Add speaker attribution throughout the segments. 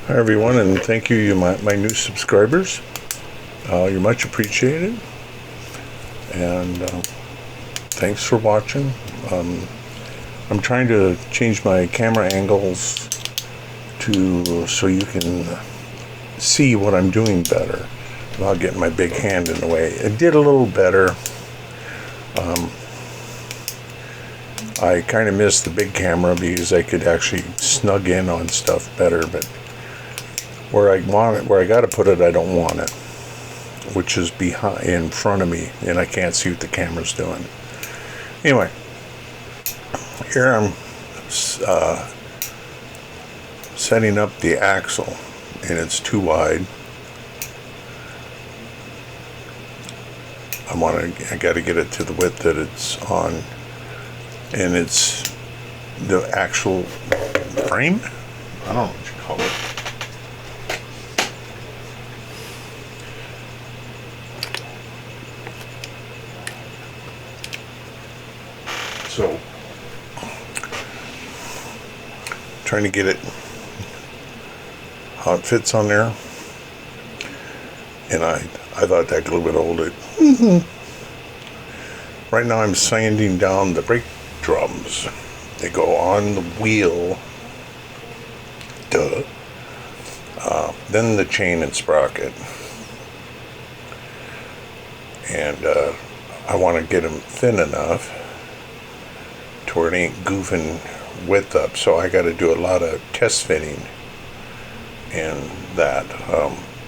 Speaker 1: Hi everyone, and thank you, my new subscribers. You're much appreciated, and thanks for watching. I'm trying to change my camera angles so you can see what I'm doing better without getting my big hand in the way. It did a little better. I kind of missed the big camera because I could actually snug in on stuff better, but where I got to put it, I don't want it, which is in front of me, and I can't see what the camera's doing. Anyway, here I'm setting up the axle, and it's too wide. I got to get it to the width that it's on, and it's the actual frame. I don't know what you call it. So, trying to get it how it fits on there, and I thought that glue would hold it. Right now I'm sanding down the brake drums. They go on the wheel, then the chain and sprocket, and I want to get them thin enough to where it ain't goofing width up, so I got to do a lot of test fitting and that.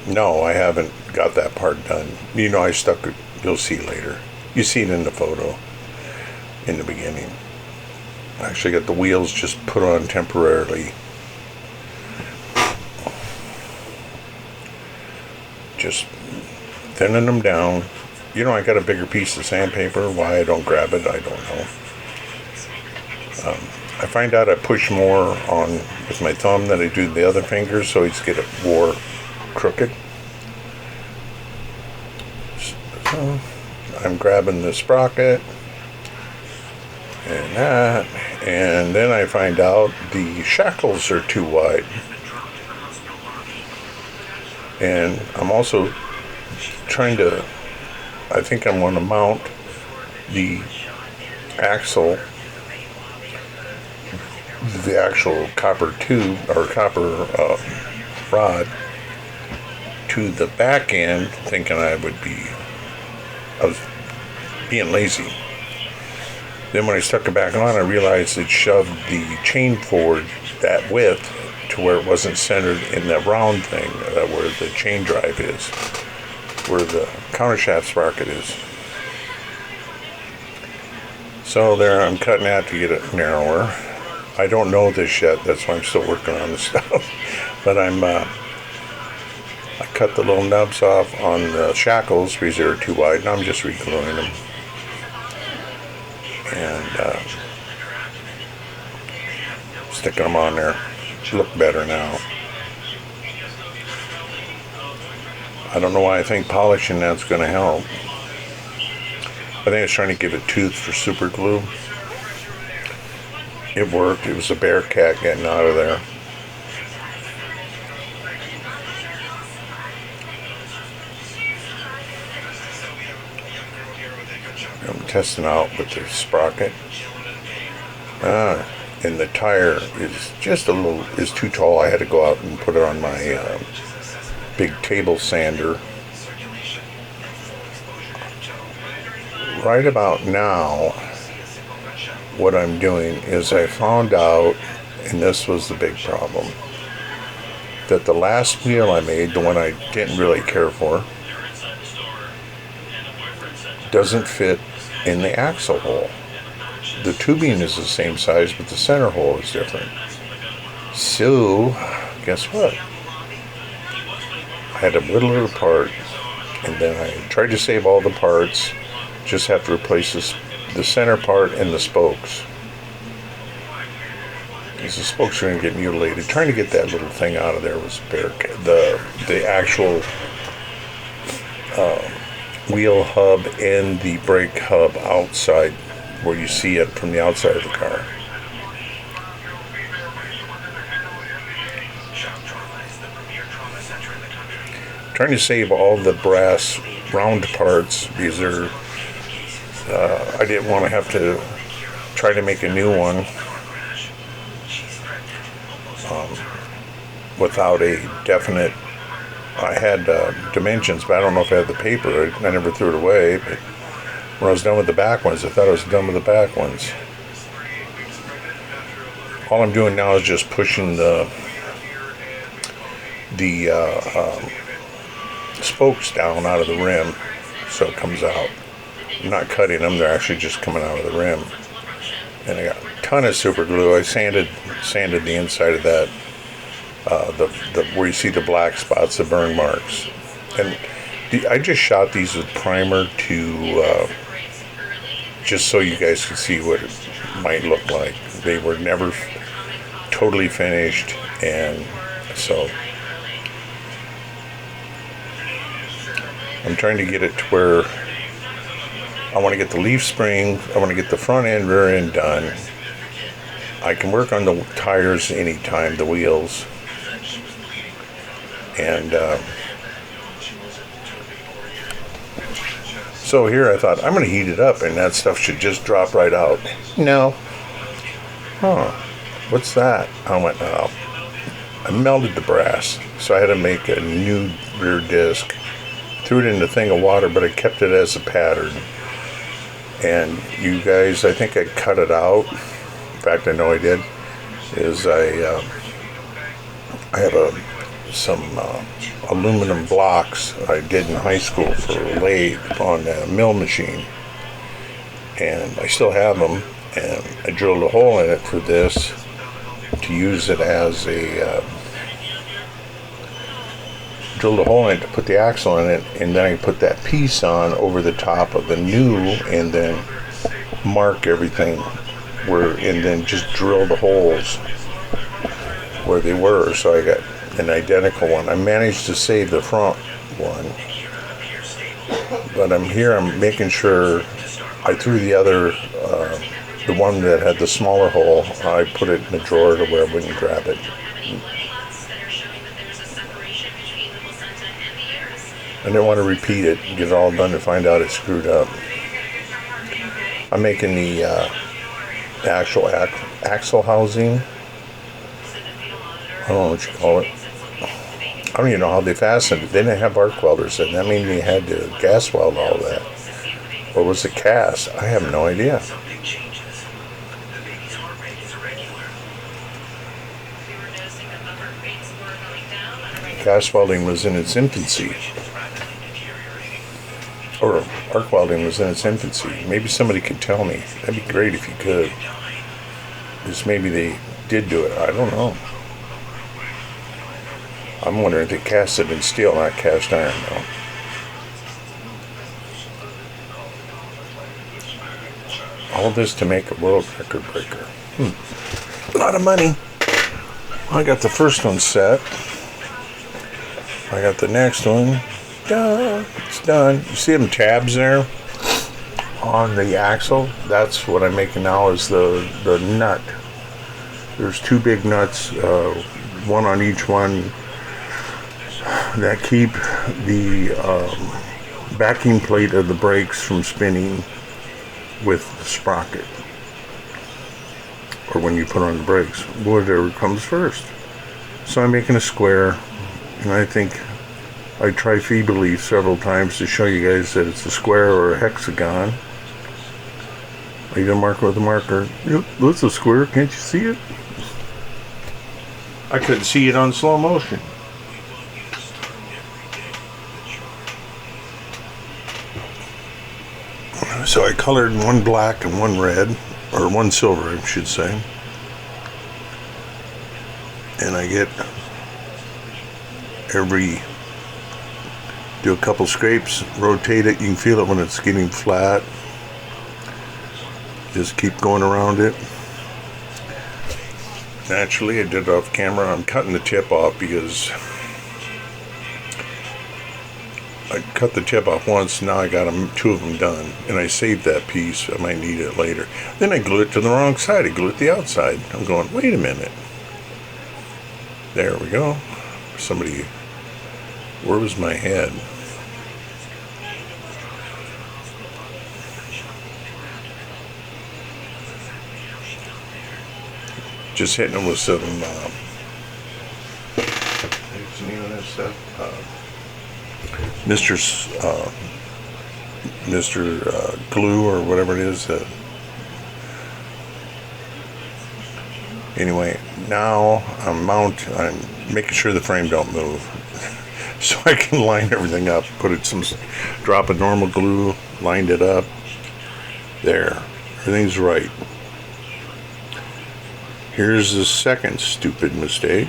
Speaker 1: No, I haven't got that part done. I stuck it. You'll see later. You see it in the photo in the beginning. I actually got the wheels just put on temporarily. Just thinning them down. I got a bigger piece of sandpaper. Why I don't grab it, I don't know. I find out I push more on with my thumb than I do the other fingers, so I just get it more crooked. So I'm grabbing the sprocket and that, and then I find out the shackles are too wide. And I'm also I think I'm going to mount the axle, the actual copper tube or copper rod, to the back end, thinking I was being lazy. Then when I stuck it back on, I realized it shoved the chain forward that width to where it wasn't centered in that round thing where the chain drive is, where the countershaft sprocket is. So there, I'm cutting that to get it narrower. I don't know this yet, that's why I'm still working on this stuff. But I cut the little nubs off on the shackles because they were too wide, and I'm just re-gluing them. And sticking them on there. Look better now. I don't know why I think polishing that's going to help. I think I was trying to give it tooth for super glue. It worked. It was a bear cat getting out of there. I'm testing out with the sprocket. And the tire is just is too tall. I had to go out and put it on my big table sander. Right about now, what I'm doing is I found out, and this was the big problem, that the last wheel I made, the one I didn't really care for, doesn't fit in the axle hole. The tubing is the same size, but the center hole is different. So, guess what? I had to whittle it apart, and then I tried to save all the parts, just have to replace the center part and the spokes. Because the spokes are going to get mutilated. Trying to get that little thing out of there was the actual wheel hub and the brake hub outside, where you see it from the outside of the car. trying to save all the brass round parts because they're. I didn't want to have to try to make a new one without a definite. I had dimensions, but I don't know if I had the paper. I never threw it away. But when I was done with the back ones, I thought I was done with the back ones. All I'm doing now is just pushing the spokes down out of the rim so it comes out. I'm not cutting them, they're actually just coming out of the rim. And I got a ton of super glue. I sanded the inside of that, the where you see the black spots, the burn marks. And I just shot these with primer to just so you guys could see what it might look like. They were never totally finished, and so I'm trying to get it to where I want to get the leaf spring, I want to get the front end, rear end done. I can work on the tires anytime, the wheels, and so here I thought I'm going to heat it up and that stuff should just drop right out. No. What's that? I went, oh, I melted the brass, so I had to make a new rear disc. Threw it in a thing of water, but I kept it as a pattern. And you guys, I think I cut it out. In fact, I know I did. I have some aluminum blocks I did in high school for lathe on a mill machine, and I still have them. And I drilled a hole in it for this to use it as a drilled a hole in it to put the axle in it, and then I put that piece on over the top of the new, and then mark everything and then just drill the holes where they were, so I got an identical one. I managed to save the front one, but I'm making sure I threw the other the one that had the smaller hole, I put it in the drawer to where I wouldn't grab it. I didn't want to repeat it, get it all done to find out it screwed up. I'm making the actual axle housing. I don't know what you call it. I don't even know how they fastened it. They didn't have arc welders, and that means you had to gas weld all that. Or was it cast? I have no idea. Gas welding was in its infancy. Or arc welding was in its infancy. Maybe somebody could tell me. That'd be great if you could. Because maybe they did do it. I don't know. I'm wondering if they cast it in steel, not cast iron, though. All this to make a world record breaker. A lot of money. I got the first one set. I got the next one. Done. It's done. You see them tabs there on the axle? That's what I'm making now is the nut. There's two big nuts, one on each one, that keep the backing plate of the brakes from spinning with the sprocket. Or when you put on the brakes, whatever comes first. So I'm making a square, and I think I tried feebly several times to show you guys that it's a square or a hexagon. Are you going to mark it with a marker? Yep, that's a square. Can't you see it? I couldn't see it on slow motion. So I colored one black and one red, or one silver, I should say. And I get do a couple scrapes, rotate it. You can feel it when it's getting flat. Just keep going around it. Naturally, I did it off camera. I'm cutting the tip off because I cut the tip off once. Now I got two of them done, and I saved that piece. I might need it later. Then I glue it to the wrong side. I glue it the outside. I'm going, wait a minute. There we go. Somebody Where was my head? Just hitting them with some, what's the name of that stuff? Mr. Glue or whatever it is. Anyway, now I'm making sure the frame don't move. So I can line everything up, drop of normal glue, lined it up. There, everything's right. Here's the second stupid mistake.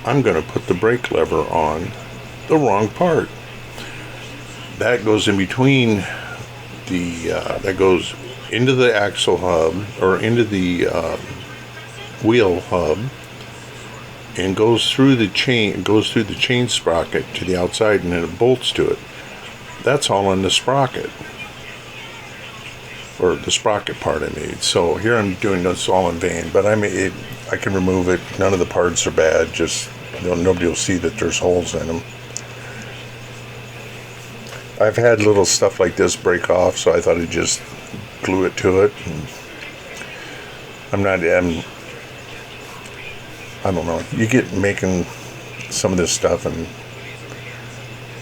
Speaker 1: I'm going to put the brake lever on the wrong part. That goes in between that goes into the axle hub, or into the wheel hub, and goes through the chain sprocket to the outside, and then it bolts to it. That's all in the sprocket, or the sprocket part I made. So here I'm doing this all in vain, but I can remove it. None of the parts are bad, just nobody will see that there's holes in them. I've had little stuff like this break off, so I thought I'd just glue it to it. And I don't know. You get making some of this stuff and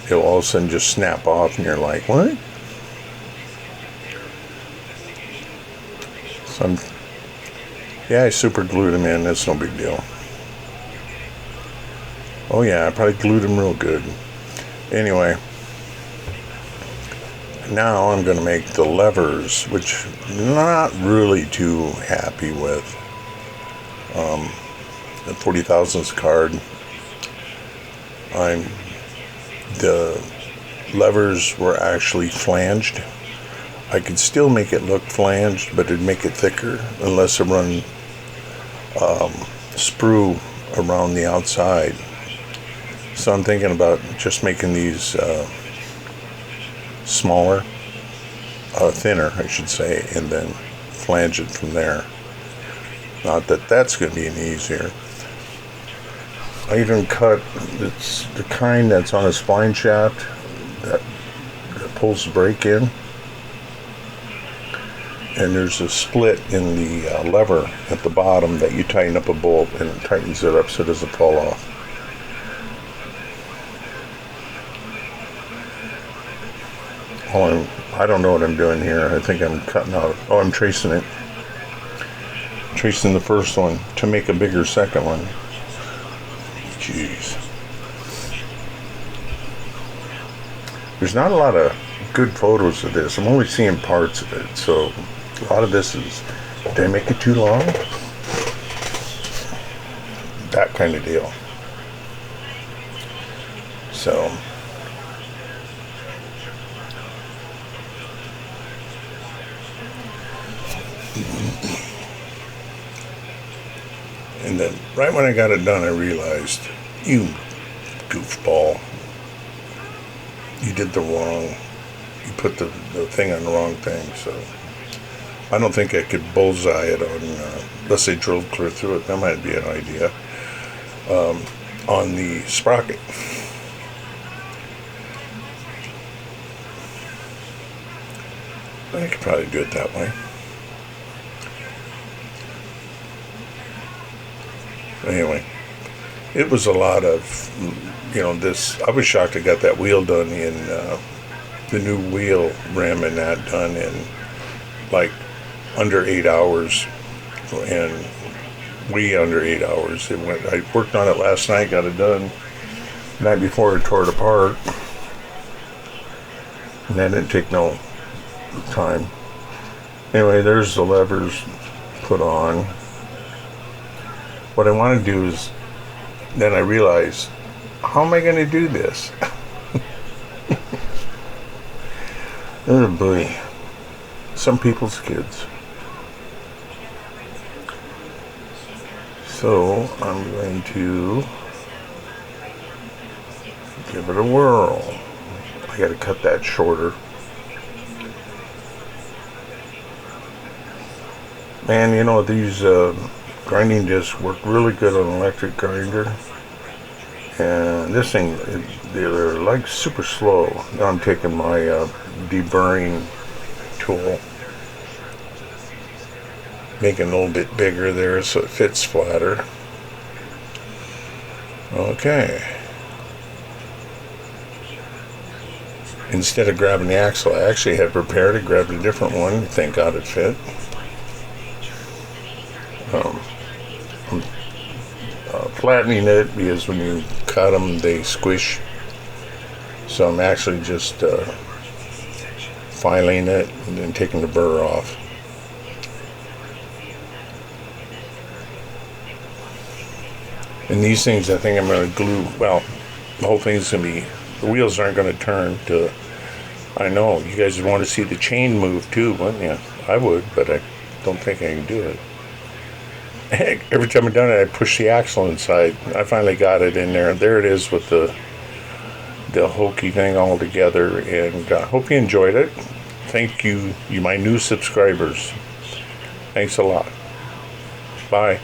Speaker 1: it'll all of a sudden just snap off, and you're like, what? So I super glued them in. That's no big deal. Oh yeah, I probably glued them real good. Anyway, now I'm going to make the levers, which I'm not really too happy with. The 40 thousandths card. The levers were actually flanged. I could still make it look flanged, but it'd make it thicker unless I run sprue around the outside. So I'm thinking about just making these smaller, thinner, I should say, and then flange it from there. Not that that's going to be any easier. I even cut, it's the kind that's on a spline shaft that pulls the brake in. And there's a split in the lever at the bottom that you tighten up a bolt, and it tightens it up so it doesn't fall off. I don't know what I'm doing here. I think I'm cutting out. I'm tracing it. Tracing the first one to make a bigger second one. Jeez. There's not a lot of good photos of this. I'm only seeing parts of it. So a lot of this is, did I make it too long? That kind of deal. So and then right when I got it done, I realized, you goofball, you did the wrong, you put the thing on the wrong thing. So I don't think I could bullseye it on, let's say drilled clear through it, that might be an idea, on the sprocket. I could probably do it that way. Anyway, it was a lot of, this. I was shocked I got that wheel done in, the new wheel rim and that done in like under 8 hours, and way under 8 hours. I worked on it last night, got it done the night before I tore it apart, and that didn't take no time. Anyway, there's the levers put on. What I want to do is, then I realized, how am I going to do this? Oh boy, some people's kids. So I'm going to give it a whirl. I got to cut that shorter. Man, these grinding discs work really good on an electric grinder, And this thing, they're like super slow. Now I'm taking my deburring tool, making it a little bit bigger there so it fits flatter. Okay. Instead of grabbing the axle, I actually had prepared it, grabbed a different one. Thank God it fit. I'm flattening it because when you cut them, they squish. So I'm actually just filing it and then taking the burr off. And these things, I think I'm going to glue. Well, the whole thing's going to be. The wheels aren't going to turn to. I know you guys would want to see the chain move too, wouldn't you? I would, but I don't think I can do it. Every time I've done it, I push the axle inside. I finally got it in there. There it is with the hokey thing all together. And I hope you enjoyed it. Thank you, my new subscribers. Thanks a lot. Bye.